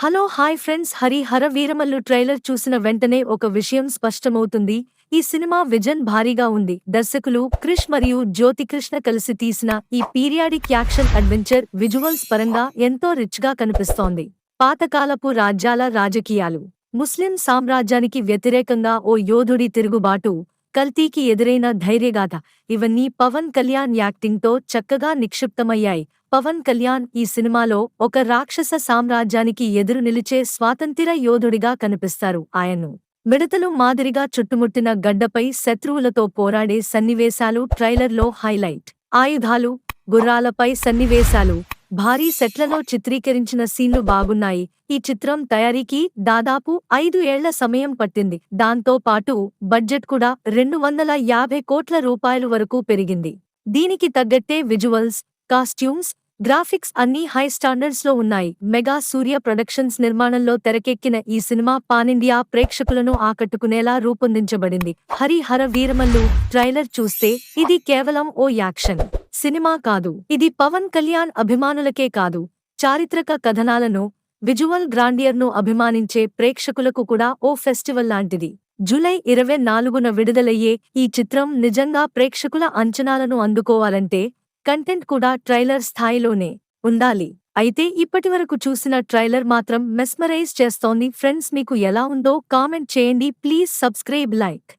Hello hi friends హర Veeramallu trailer చూసిన వెంటనే ఒక విషయం స్పష్టమవుతుంది. ఈ సినిమా విజన్ భారీగా ఉంది. దర్శకులు క్రిష్ మరియు జ్యోతికృష్ణ కలిసి తీసిన ఈ పీరియాడిక్ యాక్షన్ అడ్వెంచర్ విజువల్స్ పరంగా ఎంతో రిచ్ గా కనిపిస్తోంది. పాతకాలపు రాజ్యాల రాజకీయాలు, ముస్లిం సామ్రాజ్యానికి వ్యతిరేకంగా ఓ యోధుడి తిరుగుబాటు, కల్తీకి ఎదురైన ధైర్యగాథ, ఇవన్నీ పవన్ కళ్యాణ్ యాక్టింగ్ తో చక్కగా నిక్షిప్తమయ్యాయి. పవన్ కళ్యాణ్ ఈ సినిమాలో ఒక రాక్షస సామ్రాజ్యానికి ఎదురు నిలిచే స్వాతంత్ర్య యోధుడిగా కనిపిస్తారు. ఆయన్ను మిడతలు మాదిరిగా చుట్టుముట్టిన గడ్డపై శత్రువులతో పోరాడే సన్నివేశాలు ట్రైలర్లో హైలైట్. ఆయుధాలు, గుర్రాలపై సన్నివేశాలు, భారీ సెట్లలో చిత్రీకరించిన సీన్లు బాగున్నాయి. ఈ చిత్రం తయారీకి దాదాపు 5 ఏళ్ల సమయం పట్టింది. దాంతో పాటు బడ్జెట్ కూడా 250 కోట్ల రూపాయలు వరకు పెరిగింది. దీనికి తగ్గట్టే విజువల్స్, కాస్ట్యూమ్స్, గ్రాఫిక్స్ అన్నీ హై స్టాండర్డ్స్ లో ఉన్నాయి. మెగా సూర్య ప్రొడక్షన్స్ నిర్మాణంలో తెరకెక్కిన ఈ సినిమా పానిండియా ప్రేక్షకులను ఆకట్టుకునేలా రూపొందించబడింది. హర వీరమల్లు ట్రైలర్ చూస్తే ఇది కేవలం ఓ యాక్షన్ సినిమా కాదు. ఇది పవన్ కళ్యాణ్ అభిమానులకే కాదు, చారిత్రక కథనాలను, విజువల్ గ్రాండియర్ను అభిమానించే ప్రేక్షకులకు కూడా ఓ ఫెస్టివల్ లాంటిది. జూలై 24న విడుదలయ్యే ఈ చిత్రం నిజంగా ప్రేక్షకుల అంచనాలను అందుకోవాలంటే కంటెంట్ కూడా ట్రైలర్ స్థాయిలోనే ఉండాలి. అయితే ఇప్పటివరకు చూసిన ట్రైలర్ మాత్రం మెస్మరైజ్ చేస్తోంది. ఫ్రెండ్స్, మీకు ఎలా ఉందో కామెంట్ చేయండి. Please subscribe, like.